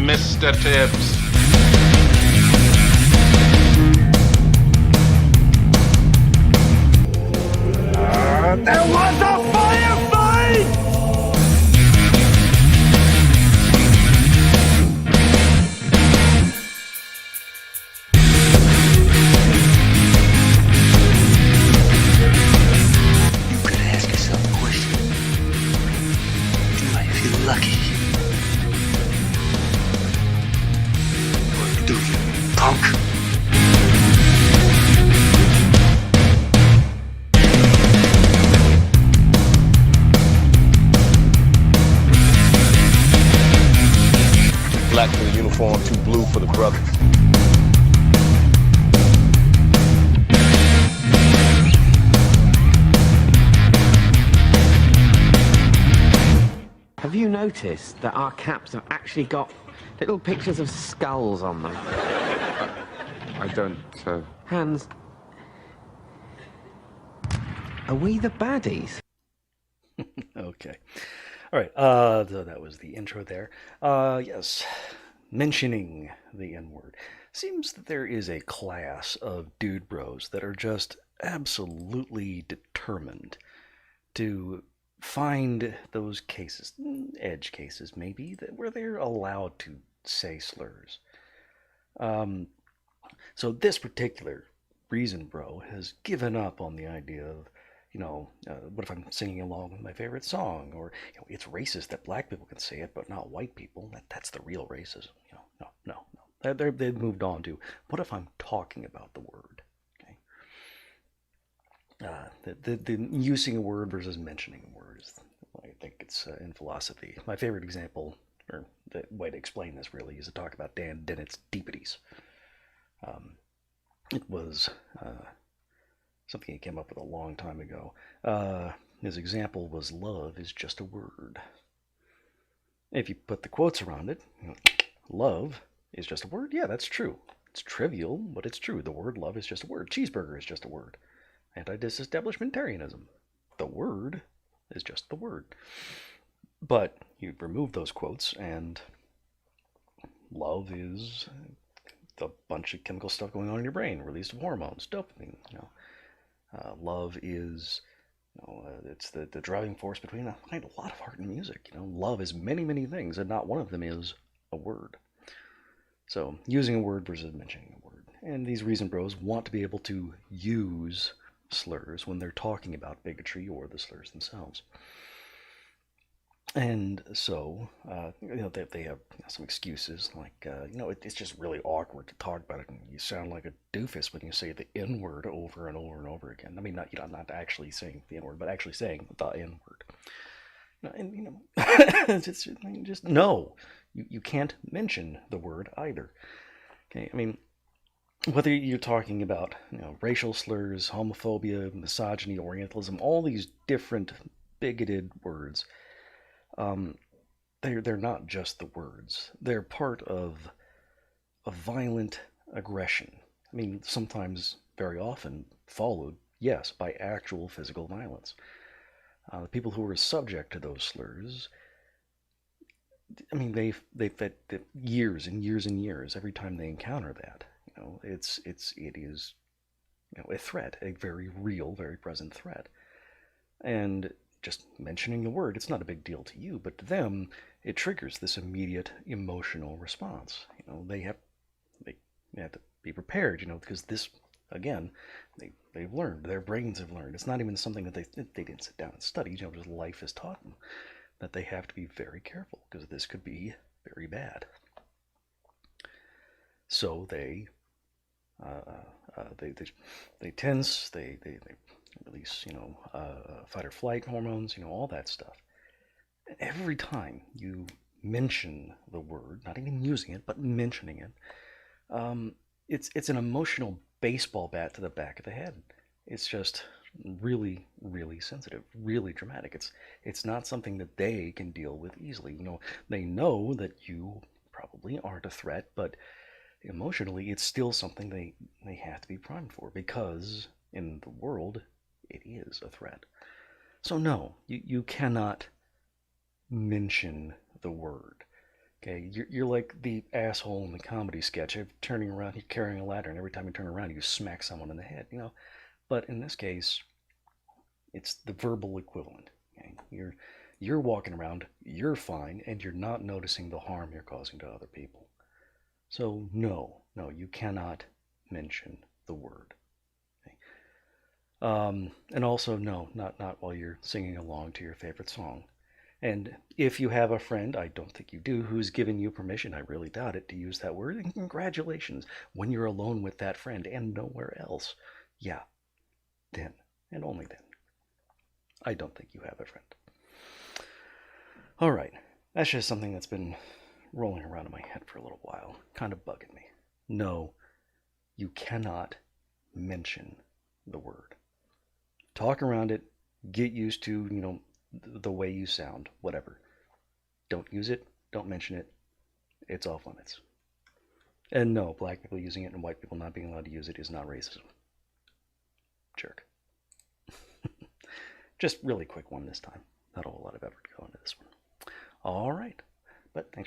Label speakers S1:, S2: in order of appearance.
S1: Mr. Tibbs.
S2: There was a firefight!
S3: You could ask yourself a question. Do I feel lucky? Or do you, punk?
S4: Black for the uniform, too blue for the brothers.
S5: Have you noticed that our caps have actually got little pictures of skulls on them?
S1: I don't,
S5: Hans, are we the baddies?
S6: Okay. All right. So that was the intro there. Yes. Mentioning the N-word. Seems that there is a class of dude bros that are just absolutely determined to find those cases, edge cases maybe, where they're allowed to say slurs. So this particular reason bro has given up on the idea of, what if I'm singing along with my favorite song? Or, it's racist that black people can say it, but not white people. That's the real racism. No. They've moved on to, what if I'm talking about the word? Okay. The using a word versus mentioning a word is, I think it's in philosophy. My favorite example, or the way to explain this really, is to talk about Dan Dennett's Deepities. It was something he came up with a long time ago. His example was, love is just a word. If you put the quotes around it, love is just a word. Yeah, that's true. It's trivial, but it's true. The word love is just a word. Cheeseburger is just a word. Anti-disestablishmentarianism. The word is just the word. But you remove those quotes, and love is a bunch of chemical stuff going on in your brain, release of hormones, dopamine. Love is, it's the driving force between a lot of art and music. Love is many, many things, and not one of them is a word. So, using a word versus mentioning a word. And these reason bros want to be able to use slurs when they're talking about bigotry or the slurs themselves. And so, they have some excuses like, it's just really awkward to talk about it, and you sound like a doofus when you say the N-word over and over and over again. I mean, not actually saying the N-word, but actually saying the N-word. And, just no. You can't mention the word either. Okay, I mean, whether you're talking about racial slurs, homophobia, misogyny, Orientalism, all these different bigoted words, they're not just the words. They're part of a violent aggression. I mean, sometimes, very often, followed, yes, by actual physical violence. The people who are subject to those slurs, I mean, they've had years and years and years every time they encounter that. It is a threat, a very real, very present threat. And just mentioning the word, it's not a big deal to you, but to them, it triggers this immediate emotional response. They have to be prepared, because this, again, they've learned, their brains have learned. It's not even something that they didn't sit down and study, just life has taught them that they have to be very careful because this could be very bad. So they tense, they release, fight or flight hormones, all that stuff. And every time you mention the word, not even using it, but mentioning it, it's an emotional baseball bat to the back of the head. It's just really, really sensitive, really dramatic. It's not something that they can deal with easily. They know that you probably aren't a threat, but emotionally, it's still something they have to be primed for, because in the world, it is a threat. So no, you cannot mention the word. Okay, you're like the asshole in the comedy sketch of turning around, you're carrying a ladder, and every time you turn around, you smack someone in the head, you know. But in this case, it's the verbal equivalent. Okay? You're walking around, you're fine, and you're not noticing the harm you're causing to other people. So no, you cannot mention the word. Okay? And also, no, not while you're singing along to your favorite song. And if you have a friend, I don't think you do, who's given you permission, I really doubt it, to use that word, and congratulations, when you're alone with that friend and nowhere else, yeah, then, and only then, I don't think you have a friend. All right, that's just something that's been rolling around in my head for a little while, kind of bugging me. No, you cannot mention the word. Talk around it, get used to, the way you sound, whatever. Don't use it, don't mention it, it's off limits. And no, black people using it and white people not being allowed to use it is not racism. Jerk. Just really quick one this time. Not a whole lot of effort to go into this one. All right, but thanks for